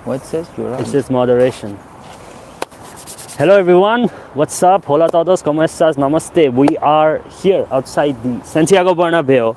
What says you're It's just moderation. Hello everyone, what's up? Hola todos, ¿cómo estás? Namaste. We are here outside the Santiago Bernabeu.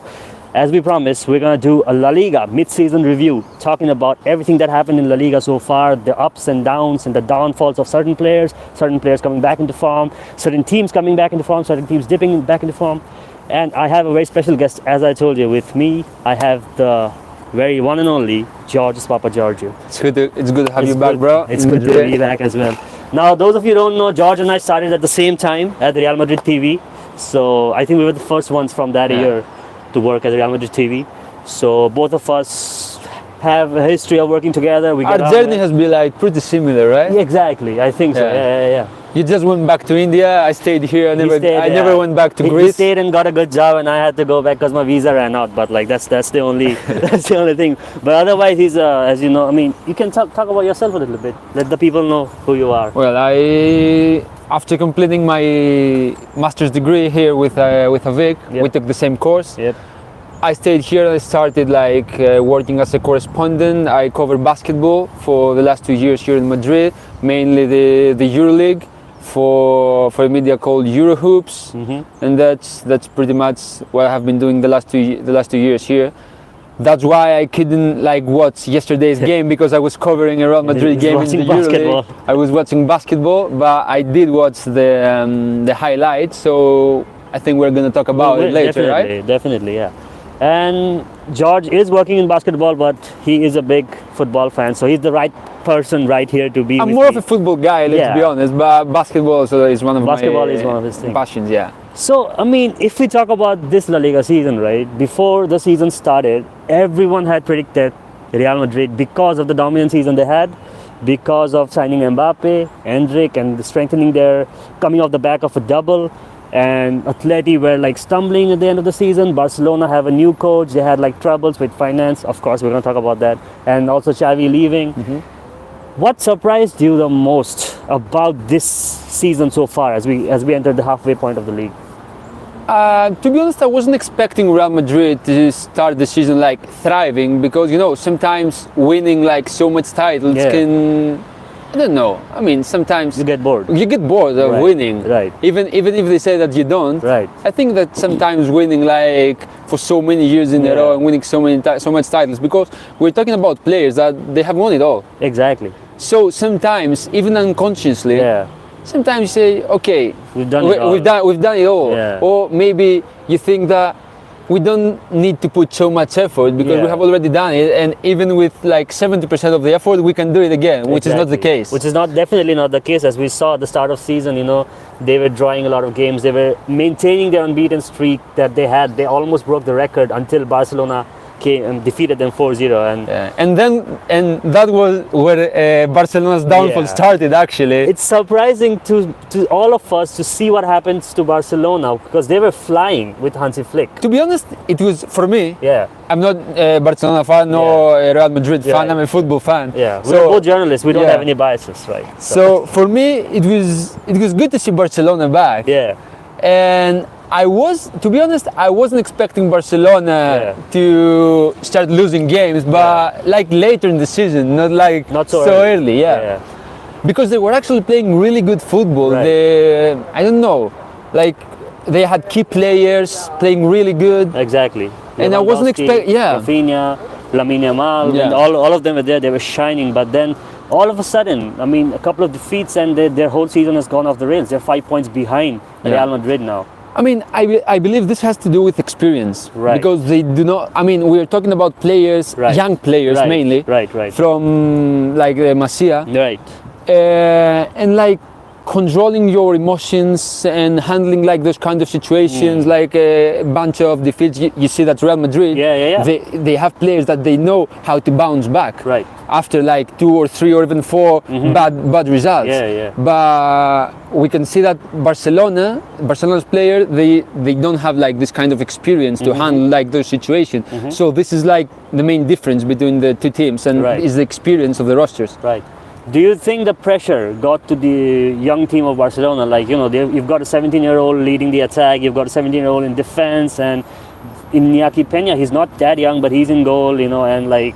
As we promised, we're going to do a La Liga mid-season review, talking about everything that happened in La Liga so far, the ups and downs and the downfalls of certain players coming back into form, certain teams coming back into form, certain teams dipping back into form. And I have a very special guest, as I told you. With me, I have the very one and only George's Papa Giorgio. It's good to have you back, bro. It's good to be back as well. Now, those of you who don't know, George and I started at the same time at the Real Madrid TV. So I think we were the first ones from that year to work at the Real Madrid TV. So both of us have a history of working together. Our journey has been like pretty similar, right? Yeah, exactly, I think so. Yeah. You just went back to India. I stayed here. I never went back to Greece. He stayed and got a good job, and I had to go back because my visa ran out. But like that's the only that's the only thing. But otherwise, he's as you know. I mean, you can talk about yourself a little bit. Let the people know who you are. Well, after completing my master's degree here with Avik, we took the same course. Yep. I stayed here. I started working as a correspondent. I covered basketball for the last 2 years here in Madrid, mainly the EuroLeague for a media called Eurohoops, and that's pretty much what I have been doing the last two years here. That's why I couldn't watch yesterday's game, because I was covering a Real Madrid game in the EuroLeague. I was watching basketball, but I did watch the highlights. So I think we're going to talk about it later, right? Definitely, yeah. And George is working in basketball, but he is a big football fan, so he's the right person right here to be. I'm more of a football guy, let's be honest, but basketball is one of his things. Passions, yeah. So, I mean, if we talk about this La Liga season, right, before the season started, everyone had predicted Real Madrid, because of the dominant season they had, because of signing Mbappe, Endrick, and strengthening coming off the back of a double. And Atleti were stumbling at the end of the season. Barcelona have a new coach. They had troubles with finance. Of course, we're going to talk about that. And also Xavi leaving. What surprised you the most about this season so far as we entered the halfway point of the league? To be honest, I wasn't expecting Real Madrid to start the season thriving, because sometimes winning so much titles can, I don't know. I mean, sometimes you get bored. You get bored of winning. Right. Even if they say that you don't. Right. I think that sometimes winning for so many years in a row and winning so much titles, because we're talking about players that they have won it all. Exactly. So sometimes, even unconsciously, sometimes you say, okay, we've done it all. Yeah. Or maybe you think that we don't need to put so much effort, because we have already done it, and even with 70% of the effort, we can do it again, which is not the case. Which is definitely not the case. As we saw at the start of season, they were drawing a lot of games. They were maintaining their unbeaten streak that they had. They almost broke the record until Barcelona came and defeated them 4-0. And that was where Barcelona's downfall started, actually. It's surprising to all of us to see what happens to Barcelona, because they were flying with Hansi Flick. To be honest, it was, for me, Yeah. I'm not a Barcelona fan nor a Real Madrid fan. I'm a football fan. Yeah, we're both journalists. We don't have any biases, right? So for me, it was good to see Barcelona back. Yeah. And to be honest, I wasn't expecting Barcelona to start losing games, but later in the season, not so early. Yeah. Because they were actually playing really good football. Right. I don't know, they had key players playing really good. Exactly. And I wasn't expecting, Rafinha, Lamine Yamal, and all of them were there. They were shining, but then all of a sudden, I mean, a couple of defeats and their whole season has gone off the rails. They're 5 points behind Real Madrid now. I mean, I believe this has to do with experience, right? Because they do not. I mean, we're talking about players, young players mainly, right, from Masia, right, and controlling your emotions and handling those kind of situations, a bunch of defeats. You see that Real Madrid, they have players that they know how to bounce back, right, after 2 or 3 or even 4 bad results. But we can see that Barcelona's player, they don't have this kind of experience to handle those situations. So this is the main difference between the two teams, and is the experience of the rosters. Right. Do you think the pressure got to the young team of Barcelona? You've got a 17-year-old leading the attack, you've got a 17-year-old in defense, and Iñaki Peña, he's not that young, but he's in goal, and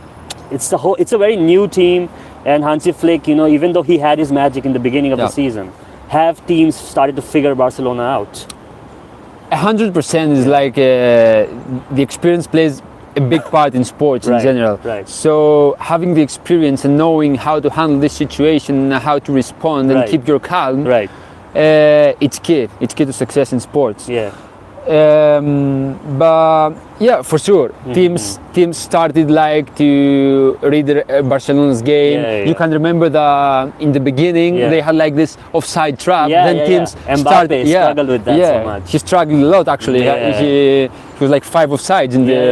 it's a very new team. And Hansi Flick, even though he had his magic in the beginning of the season, have teams started to figure Barcelona out? 100% is like the experience plays a big part in sports in general. Right. So having the experience and knowing how to handle this situation, how to respond and keep your calm, it's key. It's key to success in sports. Yeah. But yeah, for sure, teams started like to read Barcelona's game. You can remember that in the beginning they had like this offside trap. Then teams started. Struggled with that so much. He struggled a lot actually. He was like 5 offsides in the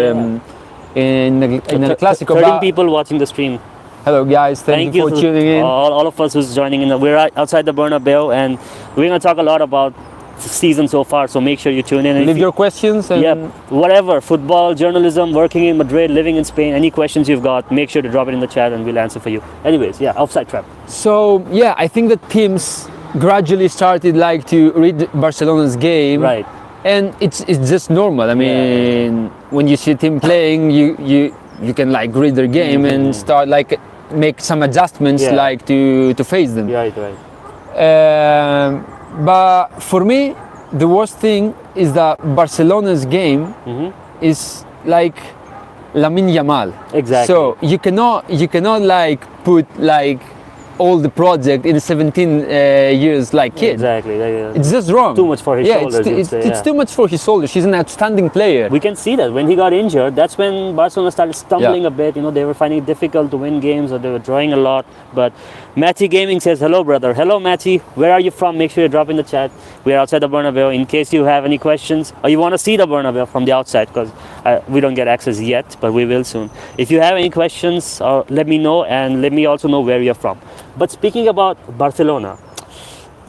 in the Clásico. 13 people watching the stream. Hello guys, thank you for tuning in. All of us who's joining in. We're outside the Bernabeu, and we're gonna talk a lot about season so far, so make sure you tune in. Leave your questions and whatever, football, journalism, working in Madrid, living in Spain, any questions you've got, make sure to drop it in the chat and we'll answer for you. Anyways, offside trap. So I think that teams gradually started like to read Barcelona's game, and it's just normal. I mean, when you see a team playing, you can like read their game and start like make some adjustments like to face them. But for me, the worst thing is that Barcelona's game is like Lamine Yamal. Exactly. So you cannot like put like all the project in 17 years like kid. Exactly. It's just wrong. Too much for his shoulders. It's too much for his shoulders. He's an outstanding player. We can see that when he got injured, that's when Barcelona started stumbling a bit. They were finding it difficult to win games, or they were drawing a lot. But Matty Gaming says, hello brother. Hello Matty, where are you from? Make sure you drop in the chat. We are outside the Bernabeu. In case you have any questions or you want to see the Bernabeu from the outside, because we don't get access yet, but we will soon. If you have any questions, let me know, and let me also know where you're from. But speaking about Barcelona,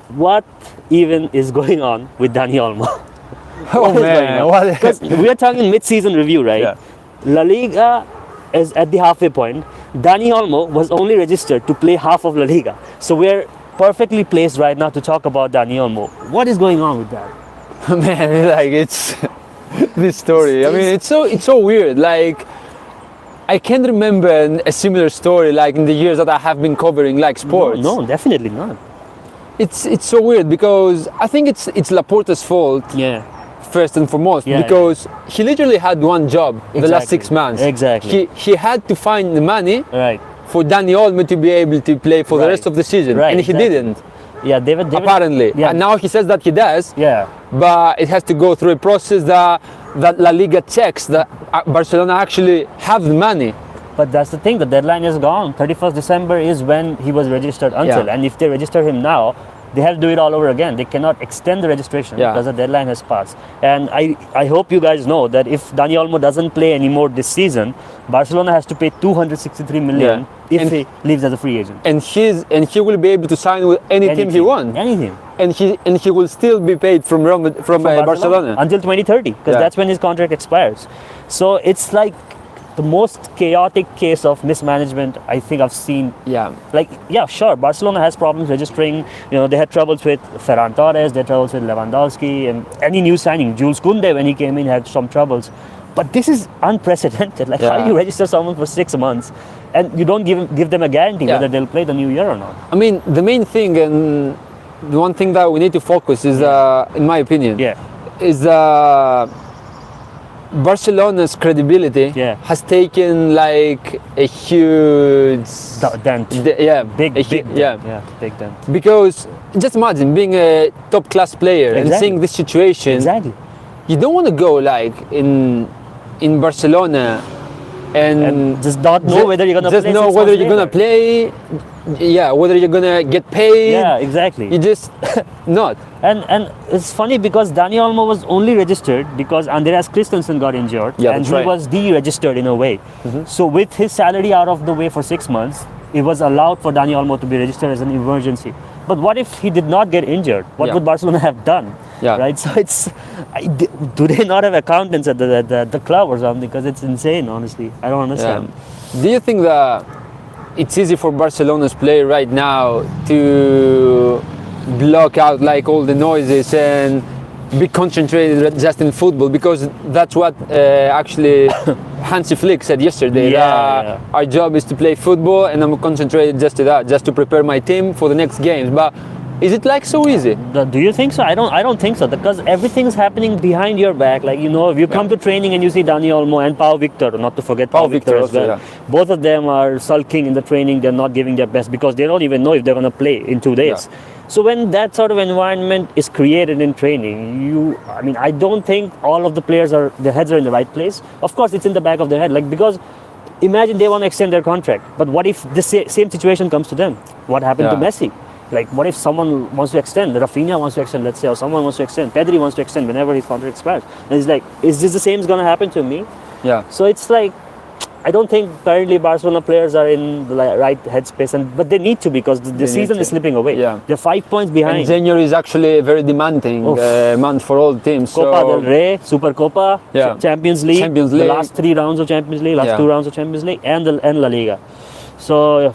what even is going on with Dani Olmo? Oh man, because we are talking mid-season review, right? La Liga is at the halfway point. Dani Olmo was only registered to play half of La Liga. So we're perfectly placed right now to talk about Dani Olmo. What is going on with that? Man, like it's this story. I mean, it's so weird. Like I can't remember a similar story like in the years that I have been covering like sports. No, definitely not. It's so weird because I think it's Laporta's fault. First and foremost, because he literally had one job the last 6 months. He had to find the money for Dani Olmo to be able to play for the rest of the season, and he didn't. David, apparently. And now he says that he does. But it has to go through a process that La Liga checks that Barcelona actually have the money. But that's the thing, the deadline is gone. 31st December is when he was registered until. And if they register him now, they have to do it all over again. They cannot extend the registration because the deadline has passed. And I hope you guys know that if Dani Olmo doesn't play anymore this season, Barcelona has to pay 263 million if he leaves as a free agent. And he will be able to sign with any team he wants. Anything. And he will still be paid from Barcelona until 2030, because that's when his contract expires. So it's like the most chaotic case of mismanagement I think I've seen. Sure, Barcelona has problems registering. They had troubles with Ferran Torres, they had troubles with Lewandowski, and any new signing, Jules Koundé, when he came in, had some troubles. But this is unprecedented. How do you register someone for 6 months and you don't give them a guarantee whether they'll play the new year or not? I mean, the main thing, and the one thing that we need to focus is, in my opinion, is Barcelona's credibility has taken like a huge dent. Big dent. Because just imagine being a top class player and seeing this situation. You don't want to go like in Barcelona and just not know whether you're gonna just know whether you're gonna play. Whether you're gonna get paid. You just not. And it's funny because Dani Olmo was only registered because Andreas Christensen got injured, and he was deregistered in a way. So with his salary out of the way for 6 months, it was allowed for Dani Olmo to be registered as an emergency. But what if he did not get injured? What would Barcelona have done? Right? So do they not have accountants at the club or something? Because it's insane, honestly. I don't understand. Do you think that it's easy for Barcelona's player right now to block out like all the noises and be concentrated just in football, because that's what actually Hansi Flick said yesterday Yeah, that yeah. our job is to play football, and I'm concentrated just to that, just to prepare my team for the next games. But is it like so easy? Do you think so? I don't think so, because everything's happening behind your back. Like, you know, if you come to training and you see Dani Olmo and Pau Victor, not to forget Pau Victor as also, well. yeah. Both of them are sulking in the training. They're not giving their best because they don't even know if they're going to play in 2 days. Yeah. So when that sort of environment is created in training, I don't think all of the players their heads are in the right place. Of course, it's in the back of their head, like, because imagine they want to extend their contract, but what if the same situation comes to them? What happened to Yeah. Messi? Like, what if someone wants to extend? Rafinha wants to extend, let's say, or someone wants to extend. Pedri wants to extend whenever his contract expires. And it's like, is this the same is going to happen to me? Yeah. So it's like, I don't think currently Barcelona players are in the right headspace, but they need to, because the need season to. is slipping away. Yeah. They're 5 points behind. And January is actually a very demanding month for all teams. Copa so del Rey, Super Copa, Yeah. Champions League, Champions the League. last 3 rounds of Champions League, last Yeah. 2 rounds of Champions League, and La Liga. So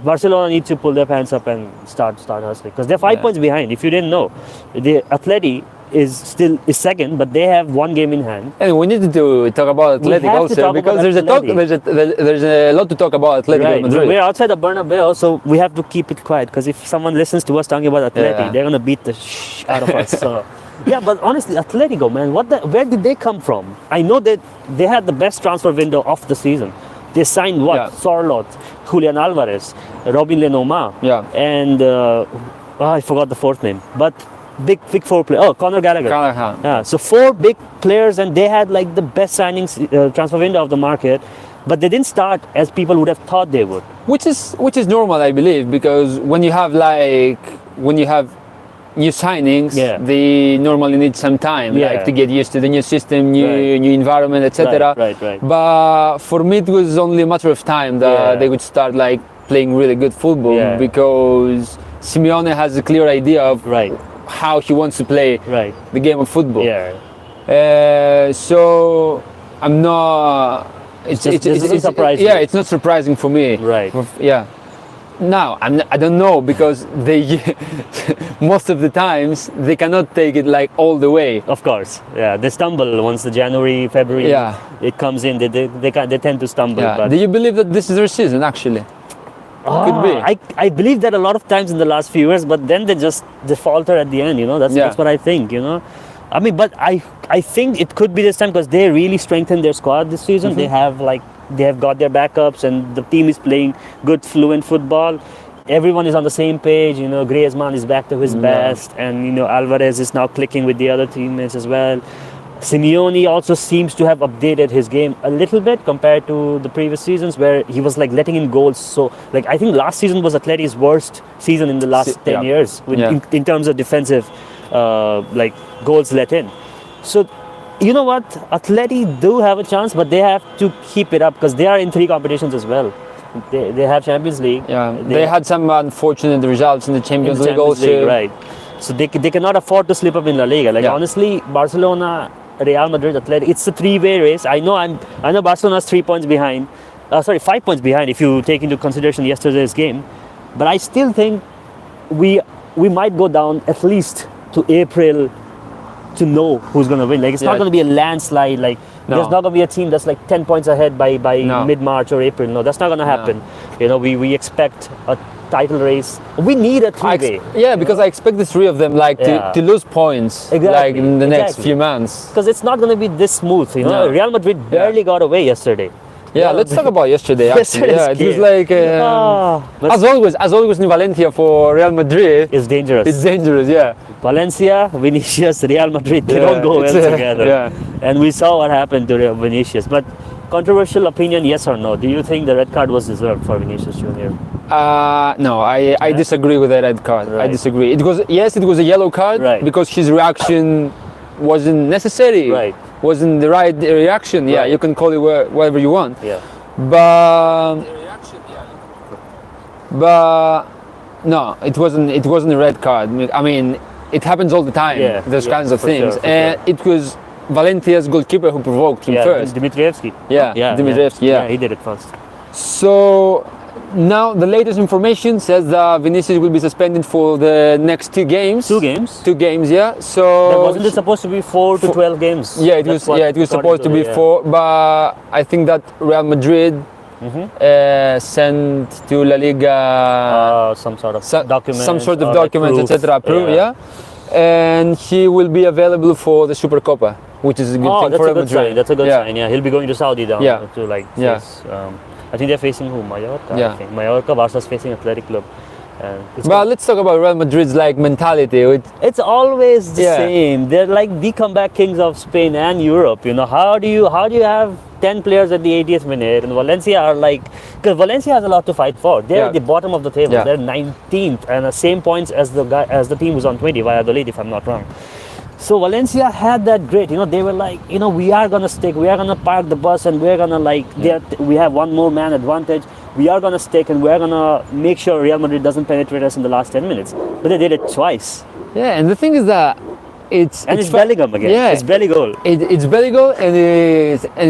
Barcelona need to pull their pants up and start hustling, because they're 5 Yeah. points behind. If you didn't know, the Atleti is second, but they have 1 game in hand. And we need to talk about We Athletic have to also, talk because about there's Athletic. there's a lot to talk about Atletico Madrid. We're outside of Bernabeu, so we have to keep it quiet, because if someone listens to us talking about Atleti, Yeah. they're gonna beat the out of us. So, yeah, but honestly, Atletico, man, where did they come from? I know that they had the best transfer window of the season. They signed what? Yeah. Sorloth, Julian Alvarez, Robin Lenoma, Yeah. and I forgot the fourth name, but big 4 players. Oh, Conor Gallagher. Callahan. Yeah, so 4 big players, and they had like the best signings transfer window of the market, but they didn't start as people would have thought they would. Which is normal, I believe, because when you have new signings, Yeah. they normally need some time, Yeah. like to get used to the new system, Right. new environment, etc. Right. But for me, it was only a matter of time that Yeah. they would start like playing really good football, Yeah. because Simeone has a clear idea of Right. how he wants to play Right. the game of football. Yeah. So I'm not. This doesn't surprise you. Yeah, it's not surprising for me. Right. Yeah. Now I don't know, because they most of the times they cannot take it like all the way. Of course. Yeah. They stumble once the January, February Yeah. it comes in. They tend to stumble. Yeah. But Do you believe that this is their season actually? Could be. I believe that a lot of times in the last few years, but then they falter at the end. Yeah. That's what I think. I mean, but I think it could be this time, because they really strengthened their squad this season. Mm-hmm. They have got their backups, and the team is playing good, fluent football. Everyone is on the same page. Griezmann is back to his best, and Alvarez is now clicking with the other teammates as well. Simeone also seems to have updated his game a little bit compared to the previous seasons, where he was like letting in goals. So, like, I think last season was Atleti's worst season in the last 10 years in terms of defensive goals let in. So, you know what? Atleti do have a chance, but they have to keep it up, because they are in 3 competitions as well. They have Champions League. Yeah, they had some unfortunate results in the Champions League also. Right. So they cannot afford to slip up in La Liga. Like, honestly, Barcelona, Real Madrid, Atleti, it's a 3-way race. I know Barcelona's 3 points behind. 5 points behind if you take into consideration yesterday's game. But I still think we might go down at least to April to know who's going to win. Like, it's not going to be a landslide. Like, there's not going to be a team that's like 10 points ahead by mid-March or April. No, that's not going to happen. We expect a title race. We need a 3-way. Because I expect the 3 of them to lose points like in the next few months. Because it's not going to be this smooth. No. Real Madrid barely got away yesterday. Yeah, let's talk about yesterday. Actually. Yeah, it was like as always in Valencia for Real Madrid. It's dangerous. It's dangerous, yeah. Valencia, Vinicius, Real Madrid, they don't go well together. Yeah. And we saw what happened to Vinicius. But controversial opinion, yes or no? Do you think the red card was deserved for Vinicius Junior? No, I disagree with the red card. Right. I disagree. It was a yellow card because his reaction wasn't necessary. Right. Wasn't the right reaction. Yeah, Right. you can call it whatever you want. Yeah. But no, it wasn't a red card. I mean, it happens all the time. Yeah, those kinds of for things. sure. And it was Valencia's goalkeeper who provoked him first. Dimitrievski. Yeah, Dimitrievski. Yeah. He did it first. So Now the latest information says that Vinicius will be suspended for the next 2 games. 2 games. 2 games, yeah. So But wasn't it supposed to be 4 to 12 games? yeah, it was supposed to be 4, but I think that Real Madrid sent to La Liga some sort of document. some sort of or documents, proof. etc. Proof, yeah. And he will be available for the Supercopa, which is a good thing that's for a Real good Madrid. sign. That's a good sign. Yeah, he'll be going to Saudi down to like Yeah. face. I think they're facing who? Mallorca. Yeah. I think Mallorca. Barca's facing Athletic Club. But let's talk about Real Madrid's like mentality. It's always the Yeah. same. They're like the comeback kings of Spain and Europe. You know, how do you have 10 players at the 80th minute, and Valencia are like, because Valencia has a lot to fight for. They're at the bottom of the table. Yeah. They're 19th and the same points as the team who's on 20, Valladolid, if I'm not wrong. So Valencia had that grit. You know, they were like, you know, we are gonna stick. We are gonna park the bus, and we're gonna like, we have one more man advantage. We are gonna stick, and we're gonna make sure Real Madrid doesn't penetrate us in the last 10 minutes. But they did it twice. Yeah, and the thing is that it's Bellingham again. Yeah, it's Belly goal. It's Bellingham and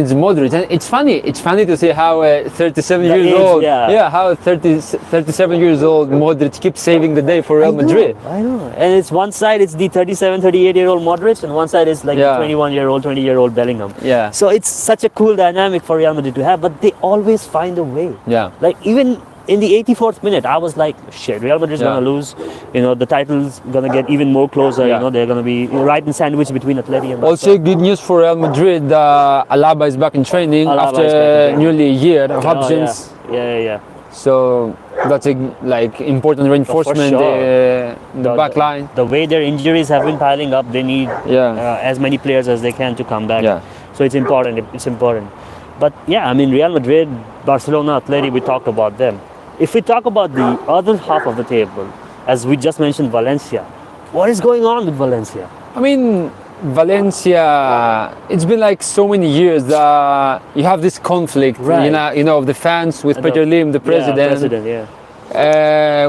it's Modric, and it's funny. It's funny to see how 37 years old. Yeah. How 37 years old Modric keeps saving the day for Real Madrid. I know. And it's one side it's the 37, 38-year-old Modric, and one side is like the 21-year-old, 20-year-old Bellingham. Yeah. So it's such a cool dynamic for Real Madrid to have, but they always find a way. Yeah. Like even in the 84th minute, I was like, shit, Real Madrid's gonna lose. You know, the title's gonna get even more closer. You know, they're gonna be right in sandwich between Atleti and Barca. Also, good news for Real Madrid. Alaba is back in training after nearly a year of absence. Yeah. So that's a like important reinforcement in the back line. The way their injuries have been piling up, they need as many players as they can to come back. Yeah. So it's important. It's important. But yeah, I mean, Real Madrid, Barcelona, Atleti, we talked about them. If we talk about the other half of the table, as we just mentioned, Valencia, what is going on with Valencia? I mean, Valencia, it's been like so many years that you have this conflict, you know, of the fans with Peter Lim, the president,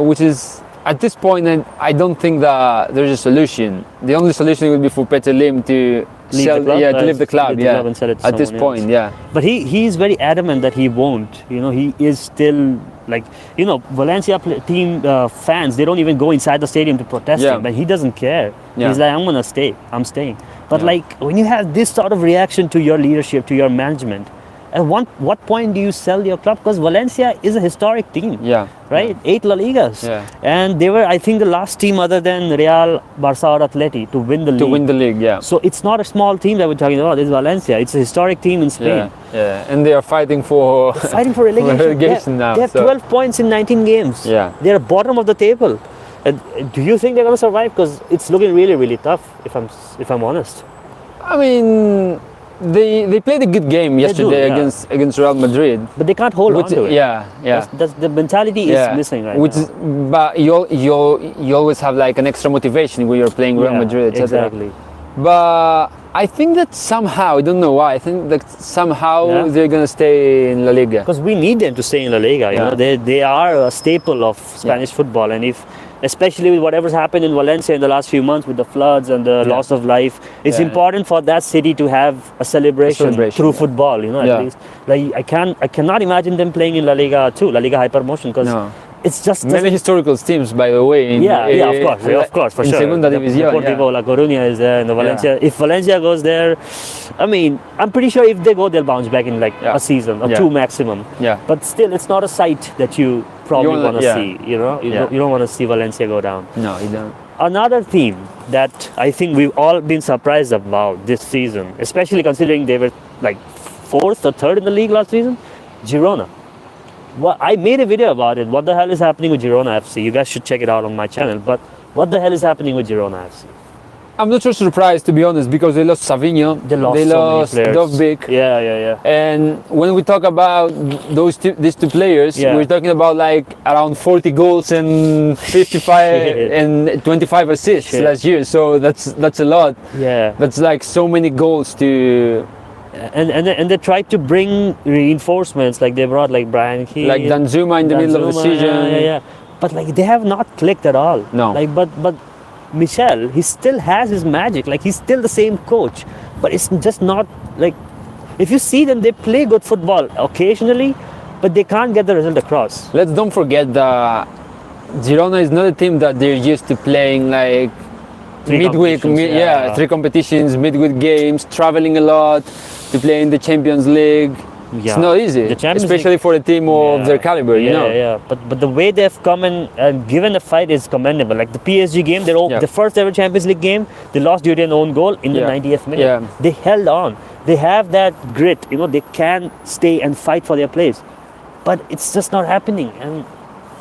which is at this point, I don't think that there's a solution. The only solution would be for Peter Lim to leave the club, and sell it to at this someone point, else. But he's very adamant that he won't. You know, he is still like, you know, Valencia team fans, they don't even go inside the stadium to protest him, but he doesn't care. He's like, I'm gonna stay. I'm staying. But like, when you have this sort of reaction to your leadership, to your management, at what point do you sell your club? Because Valencia is a historic team, right? 8 La Ligas, and they were, I think, the last team other than Real, Barca, or Atleti to win the league. So it's not a small team that we're talking about. It's Valencia. It's a historic team in Spain. And they are fighting for relegation now. They have 12 points in 19 games. They're at bottom of the table. And do you think they're going to survive? Because it's looking really, really tough. If I'm honest. I mean, they played a good game yesterday against Real Madrid, but they can't hold on to it. That's the mentality is missing right now. But you always have like an extra motivation when you're playing Real Madrid, etc. Exactly. But I think that somehow, I don't know why, I think that somehow they're gonna stay in La Liga. Because we need them to stay in La Liga. You know, they are a staple of Spanish football, and especially with whatever's happened in Valencia in the last few months with the floods and the loss of life, it's important for that city to have a celebration through football, you know, at least. Like I cannot imagine them playing in La Liga too, La Liga Hypermotion, because it's just many historical teams, by the way. Of course, for sure. Segunda División, Deportivo La Coruña is there, and the Valencia. If Valencia goes there, I mean, I'm pretty sure if they go, they'll bounce back in like a season or 2 maximum. But still, it's not a sight that you probably want to see. You know, you don't want to see Valencia go down. No, you don't. Another team that I think we've all been surprised about this season, especially considering they were like 4th or 3rd in the league last season, Girona. Well, I made a video about it. What the hell is happening with Girona FC? You guys should check it out on my channel. But what the hell is happening with Girona FC? I'm not so surprised, to be honest, because they lost Savinho, they lost Dovbyk. And when we talk about these two players, we're talking about like around 40 goals and 55 and 25 assists last year. So that's a lot. That's like so many goals to. And they tried to bring reinforcements, like they brought like Brian Key, like Danzuma in the middle of the season. But like they have not clicked at all. No. Like but Michel, he still has his magic. Like he's still the same coach, but it's just not like, if you see them, they play good football occasionally, but they can't get the result across. Let's don't forget that Girona is not a team that they're used to playing like midweek, three competitions, midweek games, traveling a lot to play in the Champions League. Yeah. It's not easy, The Champions especially League- for a team of their caliber, you know. Yeah. But the way they've come and given a fight is commendable. Like the PSG game, the first ever Champions League game, they lost due to an own goal in the 90th minute. Yeah. They held on. They have that grit. You know, they can stay and fight for their place. But it's just not happening, and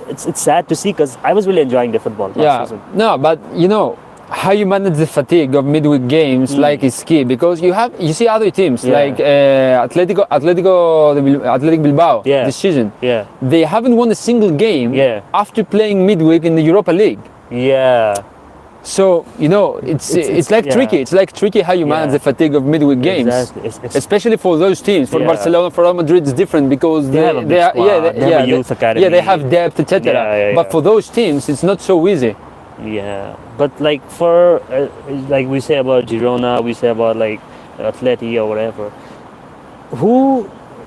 it's sad to see because I was really enjoying the football last season. No, but you know how you manage the fatigue of midweek games like is key, because you see other teams like Athletic Bilbao this season. Yeah. They haven't won a single game after playing midweek in the Europa League. Yeah. So you know it's like tricky. It's like tricky how you manage the fatigue of midweek games, especially for those teams. For Barcelona, for Real Madrid, it's different because they have a youth academy. Yeah, they have depth, etc. But for those teams, it's not so easy. Yeah, but like for like we say about Girona, we say about like Atleti or whatever.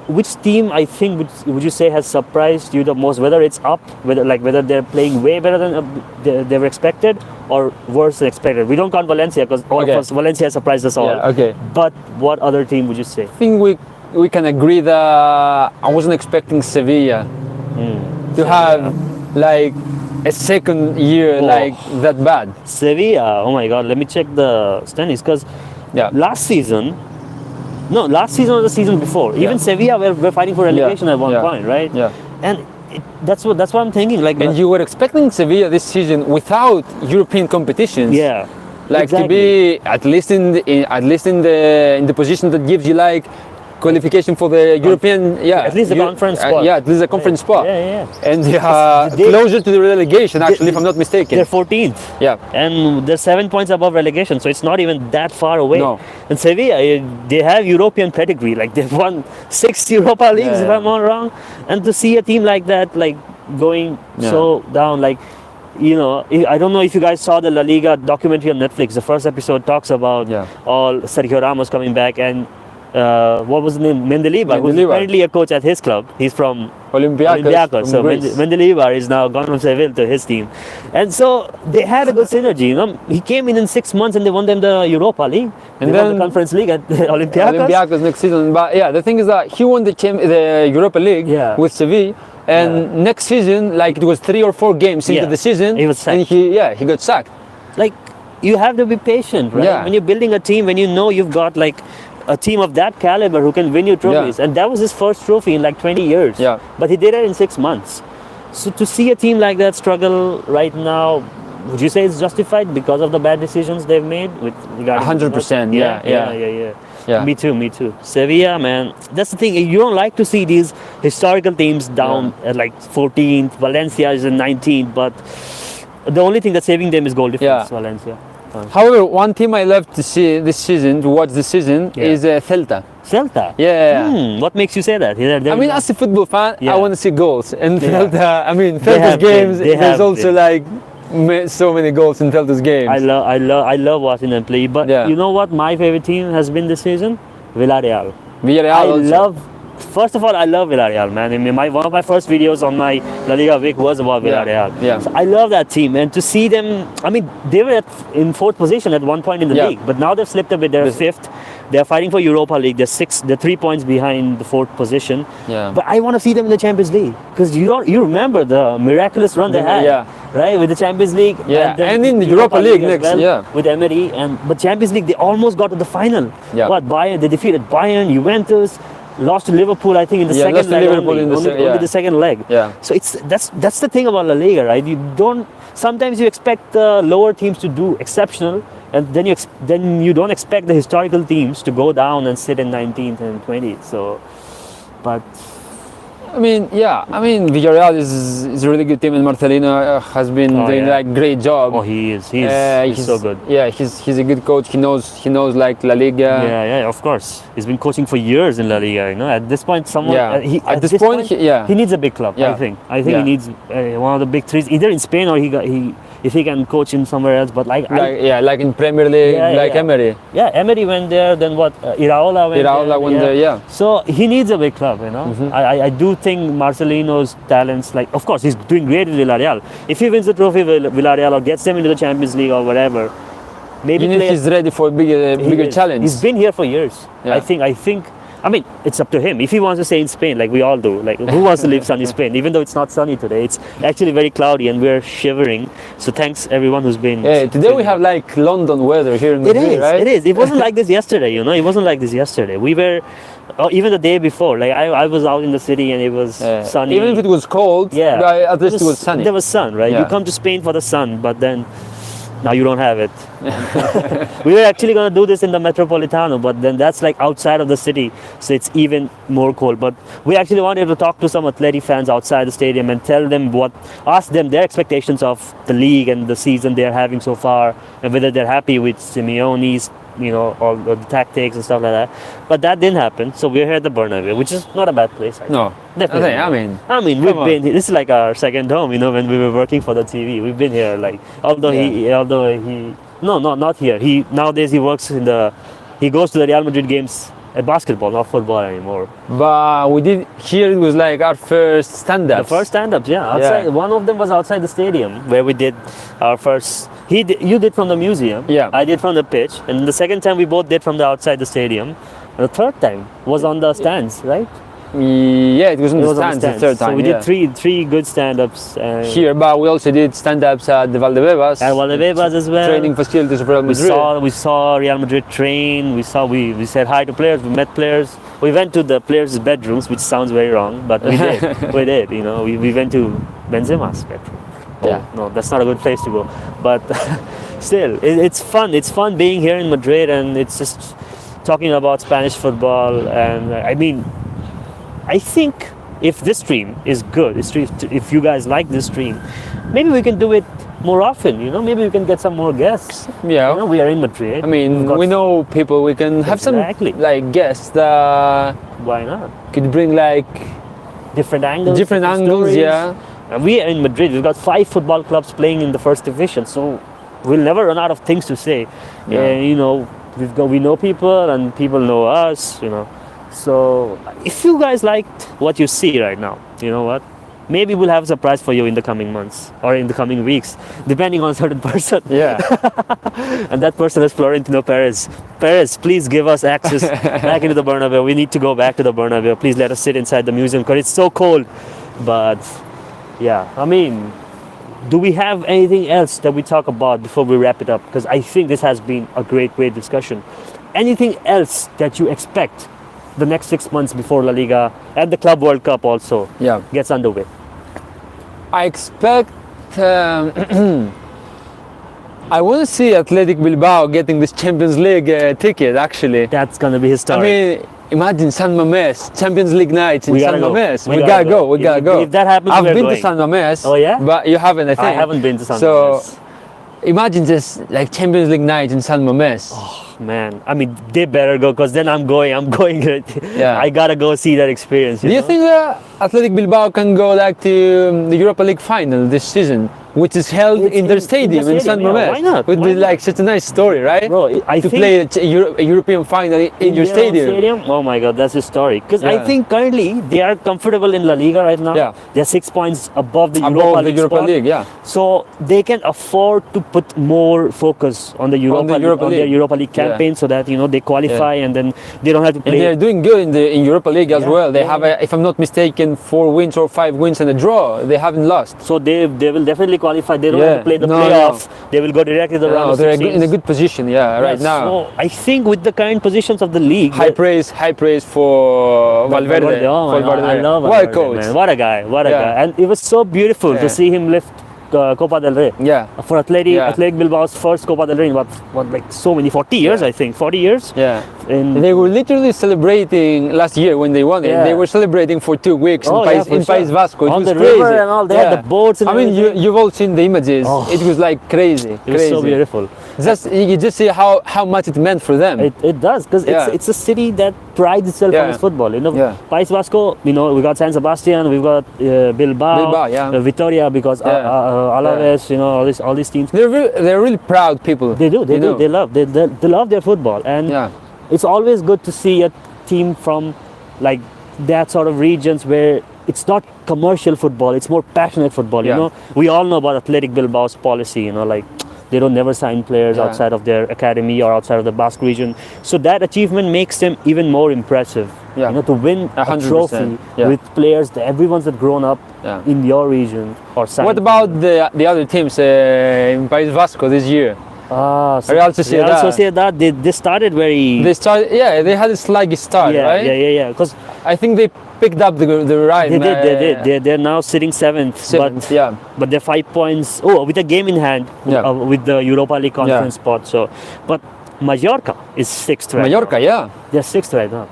Which team I think would you say has surprised you the most? Whether it's up, whether they're playing way better than they were expected, or worse than expected. We don't count Valencia because Valencia has surprised us all. Yeah, okay. But what other team would you say? I think we can agree that I wasn't expecting Sevilla to have like a second year like that bad. Sevilla, oh my God, let me check the standings because last season or the season before, even Sevilla were fighting for relegation at one point, right? Yeah. And that's what I'm thinking. Like, and you were expecting Sevilla this season without European competitions. Yeah. Like to be at least in the position that gives you like qualification for the European, at least the conference spot. At least the conference spot. Yeah. And closer to the relegation, actually, if I'm not mistaken. They're 14th. Yeah. And they're 7 points above relegation, so it's not even that far away. No. And Sevilla, they have European pedigree. Like they've won 6 Europa Leagues, if I'm not wrong. And to see a team like that, like going so down, like, you know, I don't know if you guys saw the La Liga documentary on Netflix. The first episode talks about all Sergio Ramos coming back and what was the name? Mendilibar, who's currently a coach at his club. He's from Olympiacos. So Mendilibar is now gone from Seville to his team. And so they had a good synergy. You know, he came in 6 months and they won them the Europa League. And then the Conference League at Olympiacos next season. But the thing is that he won the Europa League with Seville. And next season, like it was 3 or 4 games into the season, he was sacked. And he got sacked. Like, you have to be patient, right? Yeah. When you're building a team, when you know you've got like a team of that caliber who can win you trophies. And that was his first trophy in like 20 years. Yeah. But he did it in 6 months. So to see a team like that struggle right now, would you say it's justified because of the bad decisions they've made? 100%. Yeah. Me too. Sevilla, man. That's the thing. You don't like to see these historical teams down at like 14th. Valencia is in 19th. But the only thing that's saving them is goal difference, Valencia. However, one team I love to see this season, to watch this season, is Celta. Celta? Yeah. What makes you say that? I mean, as a football fan, I want to see goals. And Celta, I mean, Celta's games, there's also like so many goals in Celta's games. I love watching them play. But you know what my favorite team has been this season? Villarreal. First of all, I love Villarreal, man. I mean, one of my first videos on my La Liga week was about Villarreal. So I love that team, and to see them, I mean, they were in 4th position at one point in the league, but now they've slipped a bit. They're 5th. They're fighting for Europa League. They're 3 points behind the 4th position. But I want to see them in the Champions League because you remember the miraculous run they had, right, with the Champions League. And in the Europa League next, with Emery. But Champions League, they almost got to the final. What, Bayern? They defeated Bayern, Juventus. Lost to Liverpool, I think, in the second leg. Only the second leg. So that's the thing about La Liga, right? Sometimes you expect the lower teams to do exceptional, and then you don't expect the historical teams to go down and sit in 19th and 20th. So, but I mean, Villarreal is a really good team, and Marcelino has been doing like great job. Oh, he is. He's so good. Yeah, he's a good coach. He knows like La Liga. Yeah, of course. He's been coaching for years in La Liga. You know, at this point, he needs a big club. I think he needs one of the big 3s, either in Spain or he if he can coach him somewhere else. But like like in Premier League, Emery. Yeah, Emery went there. Then what? Iraola went there. Yeah. So he needs a big club, you know. I do think Marcelino's talents, like, of course, he's doing great in Villarreal. If he wins the trophy with Villarreal or gets them into the Champions League or whatever, maybe he's ready for a bigger challenge. He's been here for years. Yeah. I mean, it's up to him. If he wants to stay in Spain, like we all do, like who wants to live sunny Spain? Even though it's not sunny today, it's actually very cloudy and we're shivering. So thanks everyone who's been. Yeah, today we have like London weather here in Madrid, right? It is. It wasn't like this yesterday, you know. It wasn't like this yesterday. We were, even the day before, like I was out in the city and it was sunny. Even if it was cold, at least it was sunny. There was sun, right? Yeah. You come to Spain for the sun, but then now you don't have it. We were actually going to do this in the Metropolitano, but then that's like outside of the city, so it's even more cold. But we actually wanted to talk to some Atleti fans outside the stadium and ask them their expectations of the league and the season they're having so far, and whether they're happy with Simeone's, you know, all the tactics and stuff like that. But that didn't happen, so we're here at the Bernabeu, which is not a bad place. No, definitely. I mean, we've been. This is like our second home, you know. When we were working for the TV, we've been here. Like, not here. Nowadays he works he goes to the Real Madrid games at basketball, not football anymore. But we did here. It was like our first stand-ups. The first stand-ups, yeah. Outside, one of them was outside the stadium where we did our first. You did from the museum. Yeah. I did from the pitch, and the second time we both did from the outside the stadium. And the third time was on the stands, right? Yeah, it was on the stands. The third time. So we did three good stand-ups here, but we also did stand-ups at the Valdebebas. At Valdebebas as well. Training facilities of Real Madrid. We saw Real Madrid train. We said hi to players. We met players. We went to the players' bedrooms, which sounds very wrong, but we did. We did. You know, we went to Benzema's bedroom. Yeah. No, that's not a good place to go. But still, it's fun. It's fun being here in Madrid, and it's just talking about Spanish football. And I mean, I think if this stream is good, if you guys like this stream, maybe we can do it more often. You know, maybe we can get some more guests. Yeah. You know, we are in Madrid. I mean, we know people. We can have some like guests that. Why not? Could bring like different angles. Different angles, stories. yeah. And we are in Madrid. We've got 5 football clubs playing in the first division, so we'll never run out of things to say. Yeah. And you know, we know people, and people know us. You know, so if you guys liked what you see right now, you know what? Maybe we'll have a surprise for you in the coming months or in the coming weeks, depending on a certain person. Yeah. And that person is Florentino Perez. Perez, please give us access back into the Bernabeu. We need to go back to the Bernabeu. Please let us sit inside the museum because it's so cold. But yeah, I mean, do we have anything else that we talk about before we wrap it up? Because I think this has been a great discussion. Anything else that you expect the next 6 months before La Liga and the Club World Cup also gets underway? I expect I want to see Athletic Bilbao getting this Champions League ticket, actually. That's going to be historic. I mean, imagine San Mamés, Champions League nights in San Mamés. We gotta go. If that happens, I've been to San Mamés. Oh yeah? But you haven't, I think. I haven't been to San Mamés. So imagine just like Champions League night in San Mamés. Oh man, I mean, they better go because then I'm going. Yeah. I gotta go see that experience. Do you think that Athletic Bilbao can go like to the Europa League final this season, which is held in their stadium in San Mamés? Why not? Would be like such a nice story, right? Bro, I think play a European final in your stadium. Oh my God, that's historic. Because Yeah. I think currently they are comfortable in La Liga right now. Yeah. They're 6 points above the Europa League, yeah. So they can afford to put more focus on the Europa League, their Europa League campaign, so that they qualify and then they don't have to play. And they're doing good in Europa League as well. They have, if I'm not mistaken, 4 wins or 5 wins and a draw. They haven't lost. So they will definitely qualify. They don't have to play the playoff. They will go directly to the round of 16. They're in a good position, right now. So I think with the current positions of the league, high praise for Valverde. Oh my God, I love Valverde, what a coach! Man. What a guy! And it was so beautiful to see him lift Copa del Rey. Yeah. For Athletic Bilbao's first Copa del Rey in like so many 40 years, I think 40 years. Yeah. And they were literally celebrating last year when they won it. Yeah. They were celebrating for 2 weeks in País Vasco. It on was the crazy. river and all. They had the boats. And I mean, you've all seen the images. It was like crazy. It was so beautiful. You just see how much it meant for them. It does, because Yeah. it's a city that prides itself on Yeah. its football. Yeah. País Vasco, we got San Sebastian, we've got Bilbao, yeah. Vitoria, because Yeah. Alaves, all these teams. They're really proud people. They do. you know. They love their football, and Yeah. it's always good to see a team from like that sort of regions where it's not commercial football, it's more passionate football. Yeah. We all know about Athletic Bilbao's policy. Like they don't never sign players Yeah. outside of their academy or outside of the Basque region. So that achievement makes them even more impressive. Yeah. To win a 100%, trophy yeah. with players that everyone's that grown up Yeah. in your region or signed. What about the other teams in País Vasco this year? Real Sociedad. Real Sociedad, they started very. They had a sluggish start, right? Yeah. Because I think they picked up the right. they did. They're now sitting seventh. But they're 5 points. With a game in hand with the Europa League conference spot. So, but Mallorca is sixth right Mallorca, now. They're sixth right now.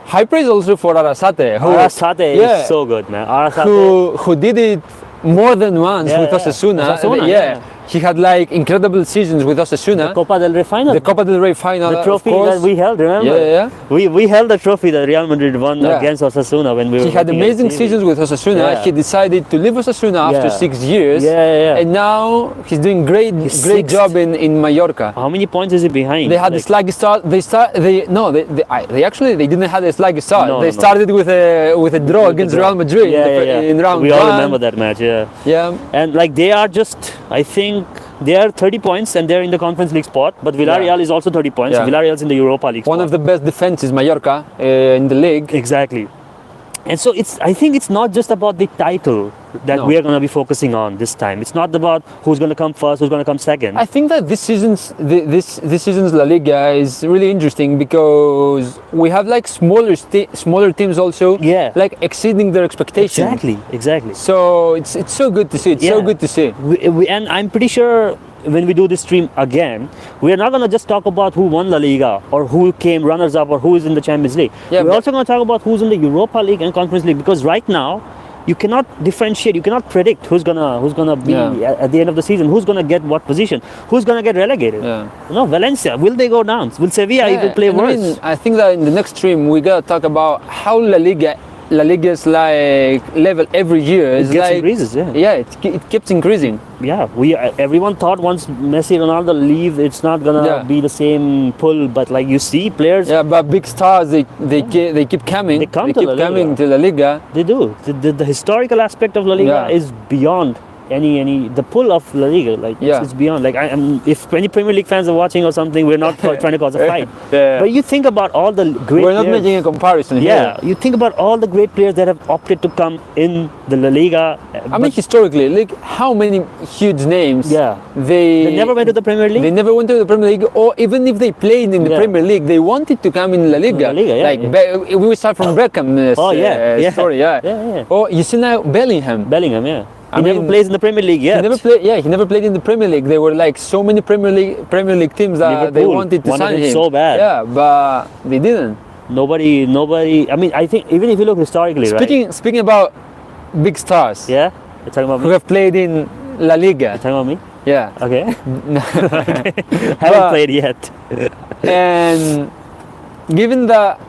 High praise also for Arrasate. Arrasate is so good, man. Arrasate. Who did it more than once with Osasuna. He had like incredible seasons with Osasuna. The Copa del Rey final. The Copa del Rey final. The trophy of course. that we held, remember? Yeah. We held the trophy that Real Madrid won against Osasuna when we were. He had amazing seasons with Osasuna. Yeah. He decided to leave Osasuna after 6 years. Yeah. And now he's doing great job in Mallorca. How many points is he behind? They had a sluggish start. They didn't have a sluggish start. No, they started with a draw against Real Madrid in round we 1. all remember that match. Yeah. And like they are just, I think they are 30 points and they're in the Conference League spot. But Villarreal is also 30 points. Yeah. Villarreal's in the Europa League. One of the best defenses, Mallorca, in the league. Exactly. And so I think it's not just about the title that we are going to be focusing on this time. It's not about who's going to come first, who's going to come second. I think that this season's La Liga is really interesting because we have like smaller teams also, like exceeding their expectations. Exactly. So it's so good to see. It's so good to see. And I'm pretty sure when we do this stream again, we are not going to just talk about who won La Liga or who came runners up or who is in the Champions League. We're also going to talk about who's in the Europa League and Conference League, because right now you cannot differentiate, you cannot predict who's gonna be at the end of the season, who's gonna get what position, who's gonna get relegated. Valencia, will they go down? Will Sevilla even play worse? I think that in the next stream we gotta talk about how La Liga's like level every year is increases. It keeps increasing. Everyone thought once Messi, Ronaldo leave, it's not gonna be the same pull. But like you see players. But big stars they keep coming. They keep coming to La Liga. They do. The historical aspect of La Liga is beyond any the pull of La Liga. It's beyond. Like if any Premier League fans are watching or something, we're not trying to cause a fight. But you think about all the great. We're not making a comparison here. You think about all the great players that have opted to come in the La Liga. I mean, historically, like how many huge names? They never went to the Premier League. They never went to the Premier League, or even if they played in the Premier League, they wanted to come in La Liga. We start from Beckham's story. Oh, you see now Bellingham. He never plays in the Premier League yet. He never played in the Premier League. There were like so many Premier League teams that they wanted to sign him so bad. Yeah, but they didn't. Nobody. I mean, I think even if you look historically, speaking about big stars. You're talking about me? Who have played in La Liga. You're talking about me? Yeah. Okay. Haven't played yet. And given that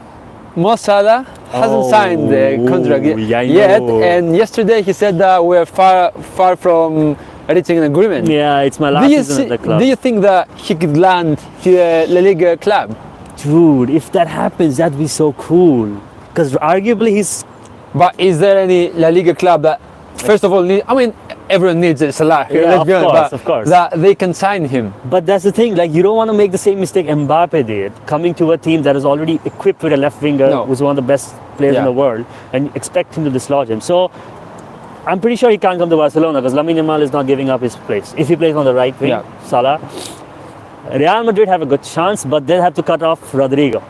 Mo Salah hasn't signed the contract yet, and yesterday he said that we're far from reaching an agreement. It's my last season at the club. Do you think that he could land to a La Liga club? Dude, if that happens, that'd be so cool. Because arguably he's... But is there any La Liga club that, first of all, everyone needs a Salah. Of course. That they can sign him. But that's the thing, like you don't want to make the same mistake Mbappe did, coming to a team that is already equipped with a left winger who's one of the best players in the world, and expect him to dislodge him. So I'm pretty sure he can't come to Barcelona because Lamine Yamal is not giving up his place. If he plays on the right wing, Salah, Real Madrid have a good chance, but they'll have to cut off Rodrigo.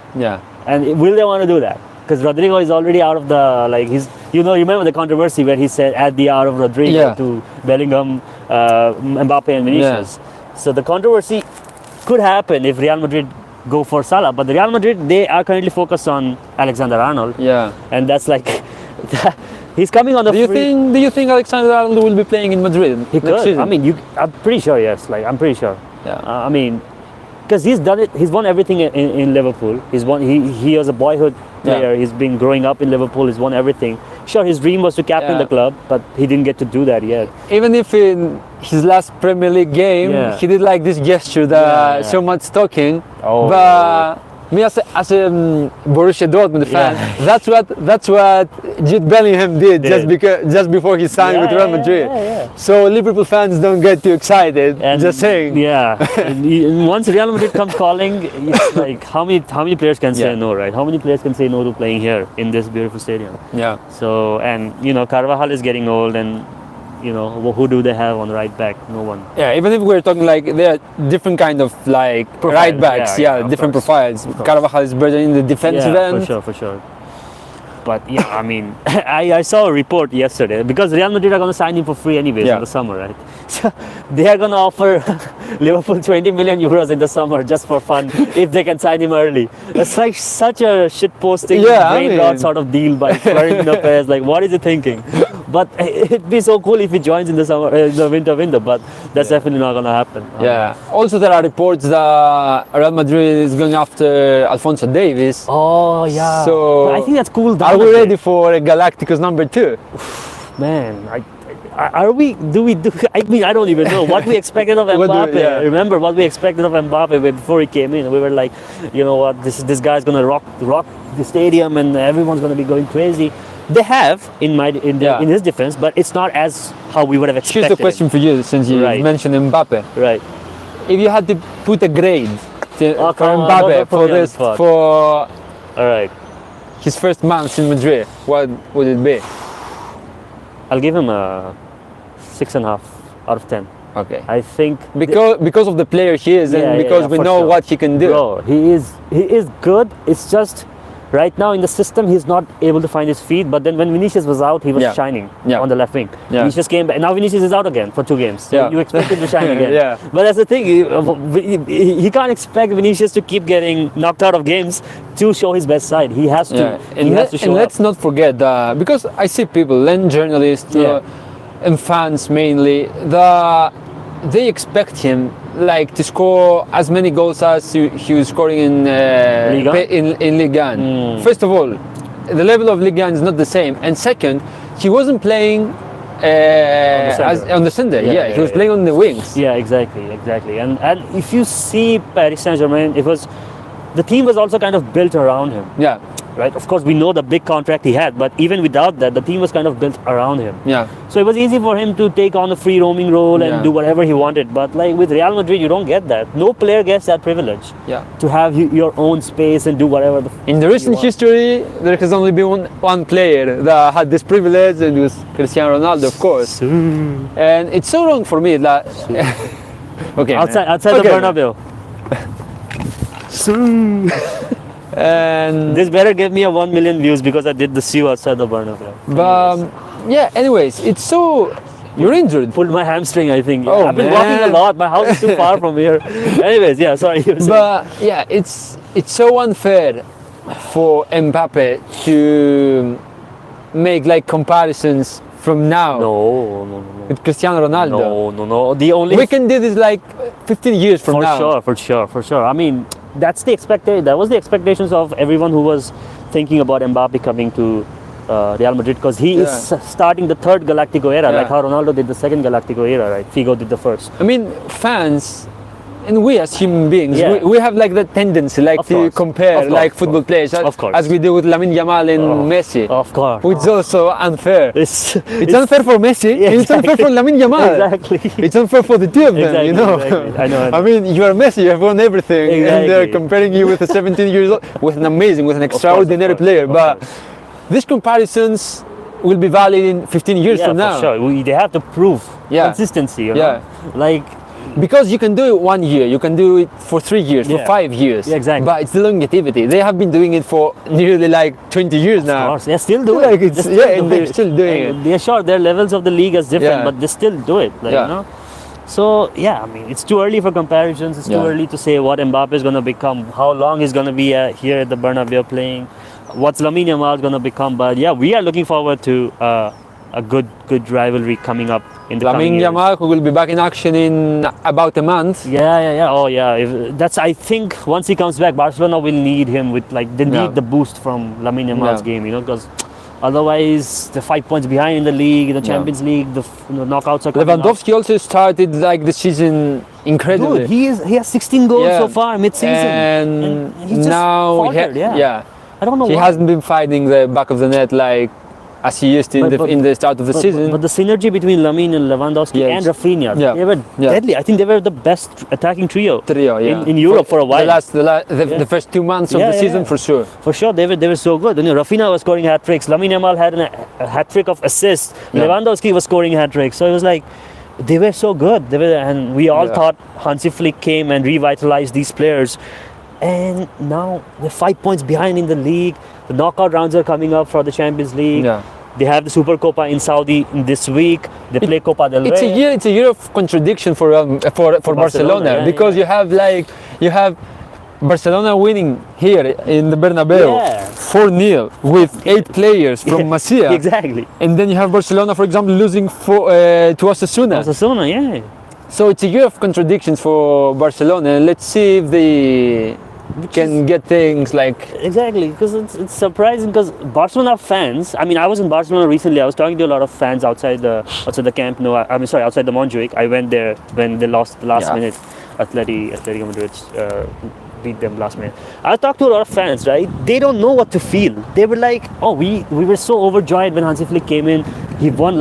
And will they want to do that? Because Rodrigo is already out of the, remember the controversy where he said add the R of Rodrigo to Bellingham, Mbappe and Vinicius. So the controversy could happen if Real Madrid go for Salah, but the Real Madrid, they are currently focused on Alexander-Arnold. And that's like, he's coming on the free. Do you think Alexander-Arnold will be playing in Madrid He could. next season? I'm pretty sure, yes. I'm pretty sure. because he's done it. He's won everything in Liverpool. He's won. He was a boyhood player. He's been growing up in Liverpool. He's won everything. Sure, his dream was to captain the club, but he didn't get to do that yet. Even if in his last Premier League game, he did like this gesture that so much talking. Oh. But me as a Borussia Dortmund fan, that's what Jude Bellingham did just before he signed with Real Madrid. So Liverpool fans don't get too excited. And just saying. Yeah. And once Real Madrid comes calling, it's like how many players can say no, right? How many players can say no to playing here in this beautiful stadium? Yeah. So, and Carvajal is getting old, and who do they have on right back? No one. Yeah, even if we're talking like there are different kind of like Profiles, right backs, different profiles. Carvajal is better in the defensive end. For sure. But yeah, I mean, I saw a report yesterday because Real Madrid are going to sign him for free anyways in the summer, right? So they are going to offer Liverpool 20 million euros in the summer just for fun if they can sign him early. It's like such a shit posting, brain rot sort of deal by Florentino Perez. Like, what is he thinking? But it'd be so cool if he joins in the summer, the winter. But that's definitely not going to happen. Yeah. Also, there are reports that Real Madrid is going after Alphonso Davies. Oh yeah. So but I think that's cool. Are we ready for Galacticos number 2? Man, are we? Do we do? I mean, I don't even know what we expected of Mbappe. Remember what we expected of Mbappe before he came in? We were like, you know what? This guy's gonna rock the stadium, and everyone's gonna be going crazy. They have in his defense, but it's not as how we would have expected. Here's the question for you, since you mentioned Mbappe. Right. If you had to put a grade for Mbappe for all right, his first months in Madrid, what would it be? I'll give him a 6.5 out of 10. Okay. I think because of the player he is, and because we know what he can do. Bro, he is good. It's just right now in the system he's not able to find his feet. But then when Vinicius was out, he was shining on the left wing. Vinicius came back. Now Vinicius is out again for 2 games. So you expect him to shine again. But that's the thing. He can't expect Vinicius to keep getting knocked out of games to show his best side. He has to. He has to show and let's not forget that, because I see people and journalists and fans mainly that they expect him like to score as many goals as he was scoring in Liga. First of all, the level of Liga is not the same, and second, he wasn't playing on the center. He was playing on the wings. Yeah, exactly. And if you see Paris Saint-Germain, the team was also kind of built around him. Yeah. Right. Of course, we know the big contract he had, but even without that, the team was kind of built around him. Yeah. So it was easy for him to take on the free roaming role and do whatever he wanted. But like with Real Madrid, you don't get that. No player gets that privilege. Yeah. To have your own space and do whatever. In the recent history, there has only been one player that had this privilege, and it was Cristiano Ronaldo, of course. And it's so wrong for me that. Okay. Outside the Bernabeu. And this better give me a 1 million views because I did the Sue outside the Bernabeu. But anyways, it's so. You're injured. Pulled my hamstring, I think. Oh, I've been walking a lot. My house is too far from here. Anyways, sorry. But it's so unfair for Mbappe to make like comparisons from now. No. With Cristiano Ronaldo. No. The only we can do this like 15 years from now. For sure. I mean, that's the expectation. That was the expectations of everyone who was thinking about Mbappe coming to Real Madrid, because he is starting the third Galactico era, like how Ronaldo did the second Galactico era, right? Figo did the first. I mean, fans and we as human beings, we have like that tendency, like to compare football players, as we do with Lamine Yamal and Messi. Of course. Which is also unfair. It's unfair for Messi, and it's unfair for Lamine Yamal. Exactly. It's unfair for the two of them, you know. Exactly. I know. I mean, you are Messi, you have won everything, and they're comparing you with a 17 years old, with an extraordinary player. But these comparisons will be valid in 15 years from now. For sure. They have to prove consistency, you know? Because you can do it 1 year, you can do it for 3 years, for 5 years. Yeah, exactly. But it's the longevity. They have been doing it for nearly like 20 years now. Of course, they're still doing it. They're still doing it. Yeah, sure, their levels of the league is different, but they still do it. Like, you know? So, I mean, it's too early for comparisons. It's too early to say what Mbappe is going to become, how long he's going to be here at the Bernabeu playing, what's Lamine Yamal going to become. But we are looking forward to a good rivalry coming up in the coming Lamine years. Yamal, who will be back in action in about a month. Yeah. Oh, yeah. That's. I think once he comes back, Barcelona will need him with they Yeah. need the boost from Lamine Yamal's Yeah. game, because otherwise they're 5 points behind in the league, in the Champions League, the knockouts are coming up. Lewandowski also started like the season incredibly. Dude, he has 16 goals Yeah. so far mid-season, and he just now faltered, yeah. I don't know he why. hasn't been finding the back of the net like as he used to in the start of the season. But the synergy between Lamine and Lewandowski Yes. and Rafinha, Yeah. they were Yeah. deadly. I think they were the best attacking trio, yeah. in Europe for a while. The first 2 months of Yeah, the yeah, season yeah. for sure. For sure, they were so good. Rafinha was scoring hat tricks. Lamine Yamal had a hat trick of assists. Yeah. Lewandowski was scoring hat tricks. So it was like they were so good. And we all Yeah. thought Hansi Flick came and revitalized these players. And now they're 5 points behind in the league. The knockout rounds are coming up for the Champions League. Yeah. They have the Super Copa in Saudi this week. They play Copa del Rey. It's a year of contradiction for Barcelona, yeah, because you have Barcelona winning here in the Bernabeu Yeah. 4-0 with 8 players from Masia. Exactly. And then you have Barcelona, for example, losing to Osasuna. Osasuna, yeah. So it's a year of contradictions for Barcelona. Let's see if they can get things like. Exactly, because it's surprising because Barcelona fans. I mean, I was in Barcelona recently. I was talking to a lot of fans outside the Camp Nou. Outside the Montjuic. I went there when they lost the last minute. Atletico Madrid beat them last minute. I talked to a lot of fans. Right, they don't know what to feel. They were like, "Oh, we were so overjoyed when Hansi Flick came in. He won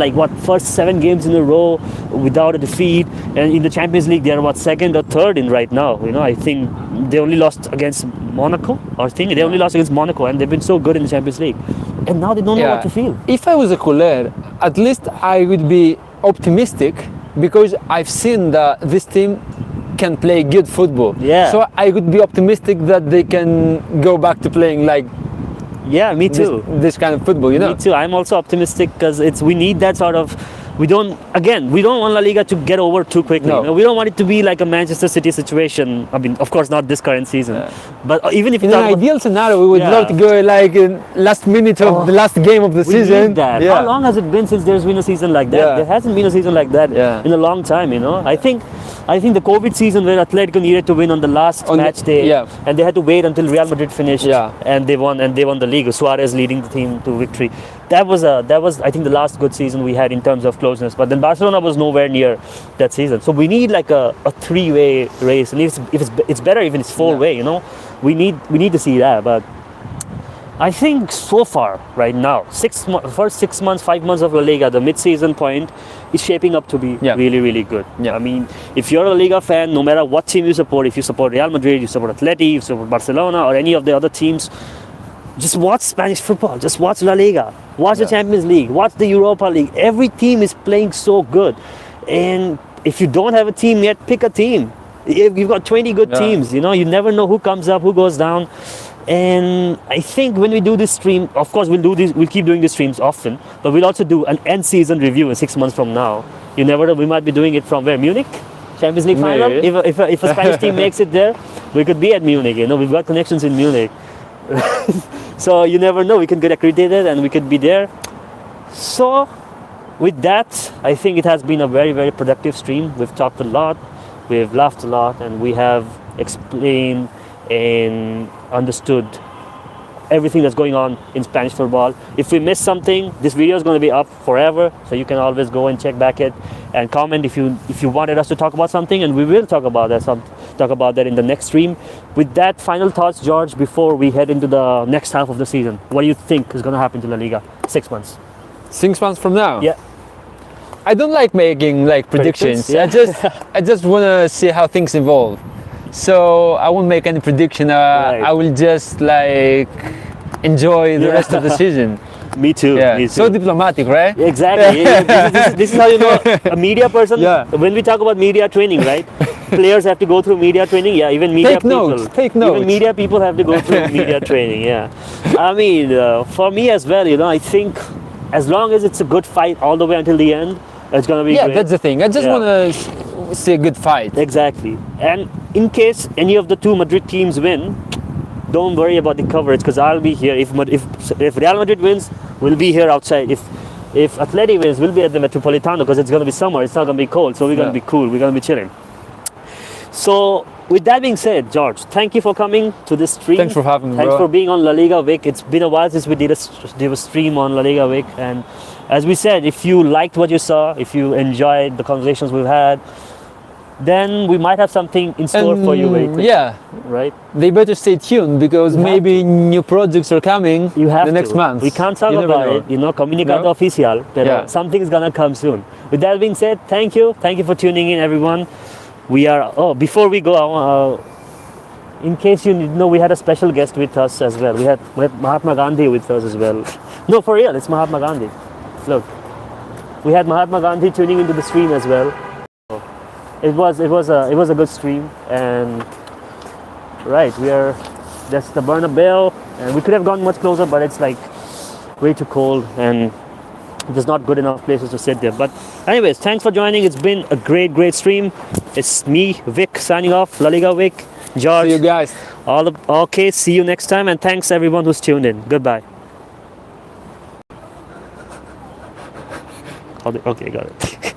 first 7 games in a row without a defeat, and in the Champions League they are second or third in right now. I think they only lost against Monaco. They only lost against Monaco, and they've been so good in the Champions League. And now they don't know what to feel. If I was a Couler, at least I would be optimistic because I've seen that this team can play good football. Yeah. So I would be optimistic that they can go back to playing like Yeah, me too. this kind of football, Me too. I'm also optimistic because we need that sort of. We don't want La Liga to get over too quickly. No. We don't want it to be like a Manchester City situation. I mean, of course, not this current season. But even if in an ideal scenario, we would love to go like in last minute of the last game of the we season. need that. Yeah. How long has it been since there's been a season like that? Yeah. There hasn't been a season like that in a long time. I think the COVID season where Atletico needed to win on the last match day, and they had to wait until Real Madrid finished, and they won the league. Suarez leading the team to victory. That was I think the last good season we had in terms of closeness. But then Barcelona was nowhere near that season. So we need like a 3-way race, and if it's better even it's 4-way. We need to see that. But I think so far, right now, first 6 months, 5 months of La Liga, the mid-season point is shaping up to be really, really good. Yeah. I mean, if you're a La Liga fan, no matter what team you support, if you support Real Madrid, you support Atleti, you support Barcelona, or any of the other teams, just watch Spanish football. Just watch La Liga. Watch the Champions League. Watch the Europa League. Every team is playing so good. And if you don't have a team yet, pick a team. You've got 20 good teams. You never know who comes up, who goes down. And I think when we do this stream, of course we'll keep doing these streams often, but we'll also do an end season review in 6 months from now. You never know, we might be doing it from where? Munich? Champions League final? If a Spanish team makes it there, we could be at Munich. We've got connections in Munich. So you never know, we can get accredited and we could be there. So with that, I think it has been a very, very productive stream. We've talked a lot, we've laughed a lot, and we have explained and understood everything that's going on in Spanish football. If we missed something, this video is going to be up forever, so you can always go and check back it and comment if you wanted us to talk about something, and we will talk about that in the next stream. With that, final thoughts, George, before we head into the next half of the season. What do you think is going to happen to La Liga 6 months? 6 months from now? Yeah. I don't like making predictions. Yeah. I just want to see how things evolve. So I won't make any prediction. Right. I will just enjoy the rest of the season. Me too. Yeah. Me too. So diplomatic, right? Exactly. This is how you know a media person. Yeah. When we talk about media training, right? Players have to go through media training. Yeah, even media people. Take notes. Even media people have to go through media training. Yeah. I mean, for me as well, I think as long as it's a good fight all the way until the end, it's gonna be great. That's the thing. I just want to see a good fight. Exactly. And in case any of the 2 Madrid teams win, don't worry about the coverage because I'll be here. If Real Madrid wins, we'll be here outside. If If Atleti wins, we'll be at the Metropolitano because it's going to be summer. It's not going to be cold, so we're going to Yeah. be cool. We're going to be chilling. So, with that being said, George, thank you for coming to this stream. Thanks for having me, Thanks bro. for being on La Liga Week. It's been a while since we did a stream on La Liga Week, and as we said, if you liked what you saw, if you enjoyed the conversations we've had, then we might have something in store for you very quick. Yeah, Right? they better stay tuned because You have maybe new projects are coming You have the next to. month. We can't talk You never about know. it, comunicado No? oficial, pero Yeah. something's gonna come soon. With that being said, thank you for tuning in, everyone. We are, before we go, in case you know, we had a special guest with us as well. We had Mahatma Gandhi with us as well. No, for real, it's Mahatma Gandhi. Look, we had Mahatma Gandhi tuning into the stream as well. It was a good stream, and right, that's the Bernabeu, and we could have gone much closer, but it's like way too cold and there's not good enough places to sit there. But anyways, thanks for joining. It's been a great stream. It's me, Vic, signing off. La Liga Vic, George. See you guys. Okay, see you next time, and thanks everyone who's tuned in. Goodbye. Okay, got it.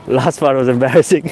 Last part was embarrassing.